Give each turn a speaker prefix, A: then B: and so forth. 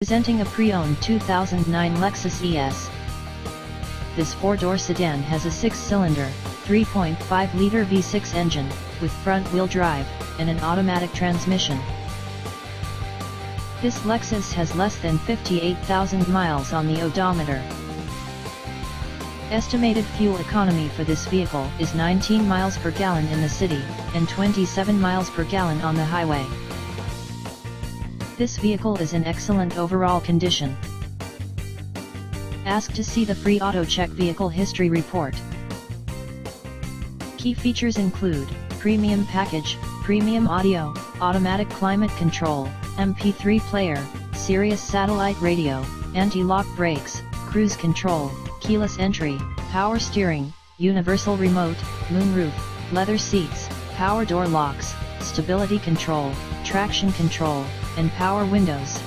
A: Presenting a pre-owned 2009 Lexus ES. This four-door sedan has a six-cylinder, 3.5-liter V6 engine, with front-wheel drive, and an automatic transmission. This Lexus has less than 58,000 miles on the odometer. Estimated fuel economy for this vehicle is 19 miles per gallon in the city, and 27 miles per gallon on the highway. This vehicle is in excellent overall condition. Ask to see the free AutoCheck Vehicle History Report. Key features include premium package, premium audio, automatic climate control, MP3 player, Sirius satellite radio, anti-lock brakes, cruise control, keyless entry, power steering, universal remote, moonroof, leather seats, power door locks, stability control, traction control, and power windows.